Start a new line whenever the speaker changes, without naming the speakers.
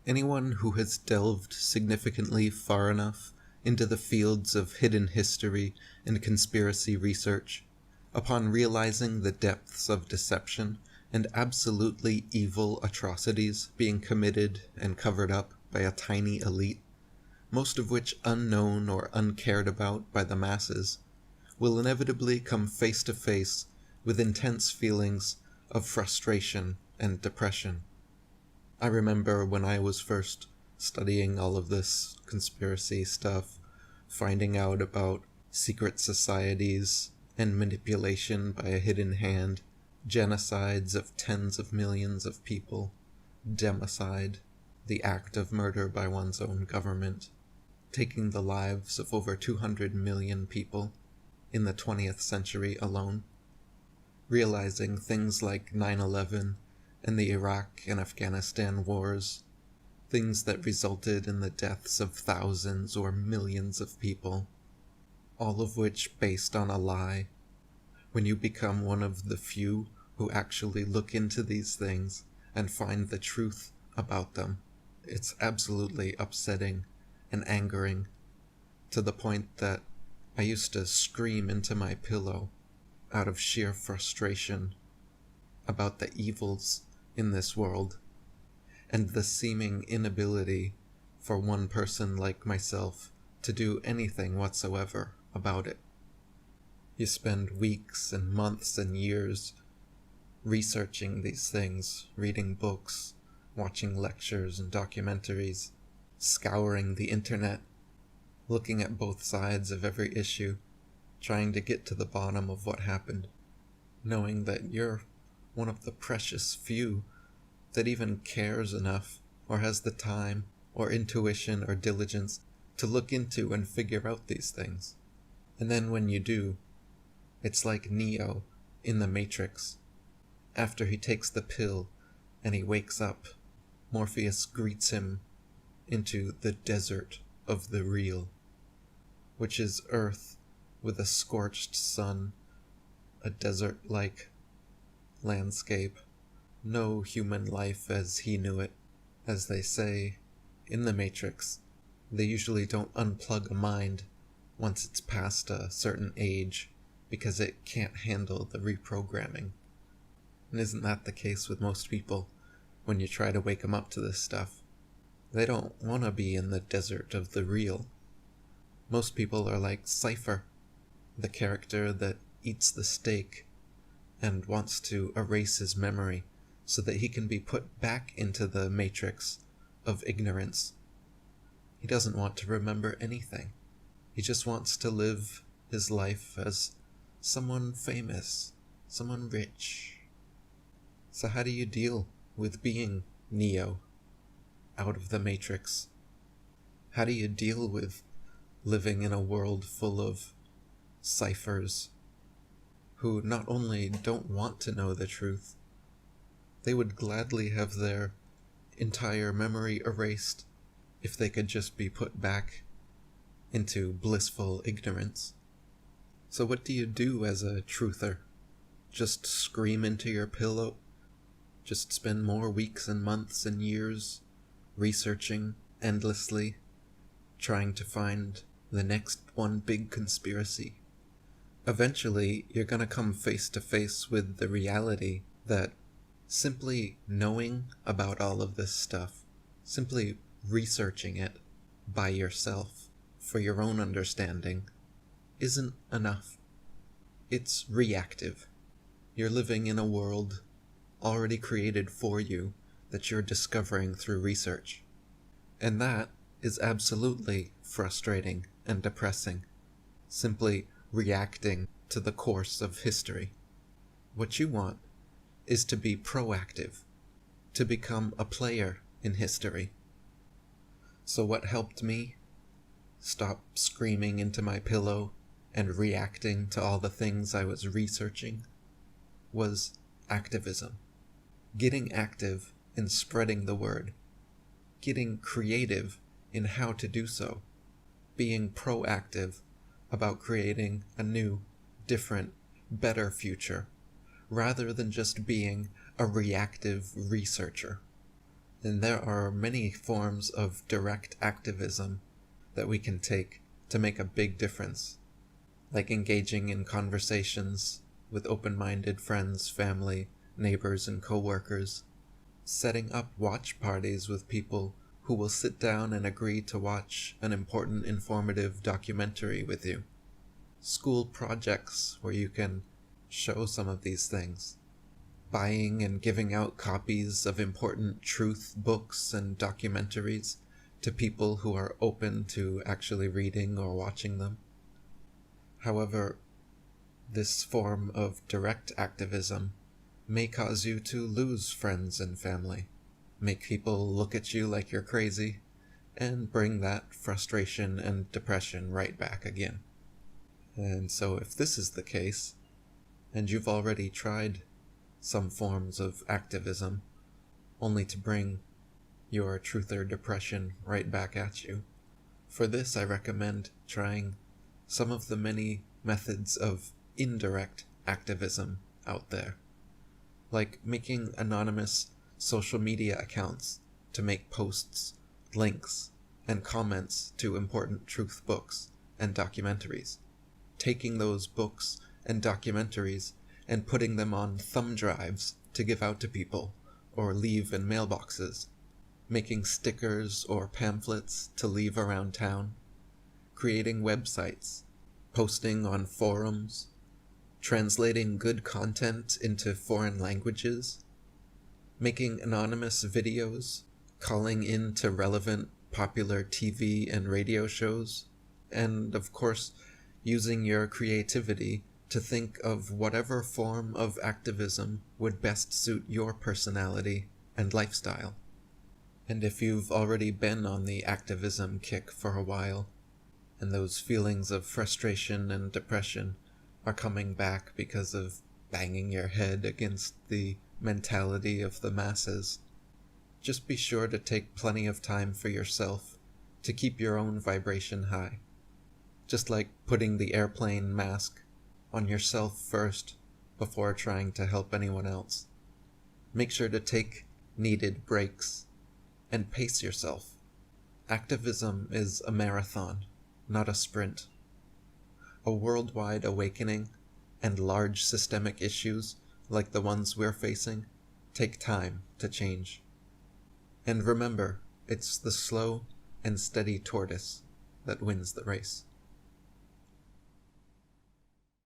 Anyone who has delved significantly far enough into the fields of hidden history and conspiracy research, upon realizing the depths of deception and absolutely evil atrocities being committed and covered up by a tiny elite, most of which unknown or uncared about by the masses, will inevitably come face to face with intense feelings of frustration and depression. I remember when I was first studying all of this conspiracy stuff, finding out about secret societies and manipulation by a hidden hand, genocides of tens of millions of people, democide, the act of murder by one's own government, taking the lives of over 200 million people in the 20th century alone, realizing things like 9/11 and the Iraq and Afghanistan wars, things that resulted in the deaths of thousands or millions of people, all of which based on a lie. When you become one of the few who actually look into these things and find the truth about them, it's absolutely upsetting and angering, to the point that I used to scream into my pillow out of sheer frustration about the evils in this world and the seeming inability for one person like myself to do anything whatsoever about it. You spend weeks and months and years researching these things, reading books, watching lectures and documentaries, scouring the internet, looking at both sides of every issue, trying to get to the bottom of what happened, knowing that you're one of the precious few that even cares enough or has the time or intuition or diligence to look into and figure out these things. And then when you do, it's like Neo in the Matrix. After he takes the pill and he wakes up, Morpheus greets him into the desert of the real, which is Earth with a scorched sun, a desert-like landscape, no human life as he knew it. As they say in the Matrix, they usually don't unplug a mind once it's past a certain age because it can't handle the reprogramming. And isn't that the case with most people when you try to wake them up to this stuff? They don't want to be in the desert of the real. Most people are like Cypher, the character that eats the steak and wants to erase his memory so that he can be put back into the matrix of ignorance. He doesn't want to remember anything. He just wants to live his life as someone famous, someone rich. So how do you deal with being Neo, out of the matrix? How do you deal with living in a world full of ciphers who not only don't want to know the truth, they would gladly have their entire memory erased if they could just be put back into blissful ignorance? So what do you do as a truther? Just scream into your pillow? Just spend more weeks and months and years researching endlessly, trying to find the next one big conspiracy? Eventually, you're gonna come face to face with the reality that simply knowing about all of this stuff, simply researching it by yourself for your own understanding, isn't enough. It's reactive. You're living in a world already created for you that you're discovering through research. And that is absolutely frustrating and depressing, simply reacting to the course of history. What you want is to be proactive, to become a player in history. So what helped me stop screaming into my pillow and reacting to all the things I was researching was activism. Getting active in spreading the word, getting creative in how to do so, being proactive about creating a new, different, better future, rather than just being a reactive researcher. And there are many forms of direct activism that we can take to make a big difference, like engaging in conversations with open-minded friends, family, neighbors, and coworkers, setting up watch parties with people who will sit down and agree to watch an important informative documentary with you, school projects where you can show some of these things, buying and giving out copies of important truth books and documentaries to people who are open to actually reading or watching them. However, this form of direct activism may cause you to lose friends and family, make people look at you like you're crazy, and bring that frustration and depression right back again. And so if this is the case, and you've already tried some forms of activism, only to bring your truther depression right back at you, for this I recommend trying some of the many methods of indirect activism out there, like making anonymous social media accounts to make posts, links, and comments to important truth books and documentaries, taking those books and documentaries and putting them on thumb drives to give out to people or leave in mailboxes, making stickers or pamphlets to leave around town, creating websites, posting on forums, translating good content into foreign languages, making anonymous videos, calling in to relevant popular TV and radio shows, and of course, using your creativity to think of whatever form of activism would best suit your personality and lifestyle. And if you've already been on the activism kick for a while, and those feelings of frustration and depression are coming back because of banging your head against the mentality of the masses, just be sure to take plenty of time for yourself to keep your own vibration high. Just like putting the airplane mask on yourself first before trying to help anyone else. Make sure to take needed breaks and pace yourself. Activism is a marathon, not a sprint. A worldwide awakening and large systemic issues like the ones we're facing take time to change. And remember, it's the slow and steady tortoise that wins the race.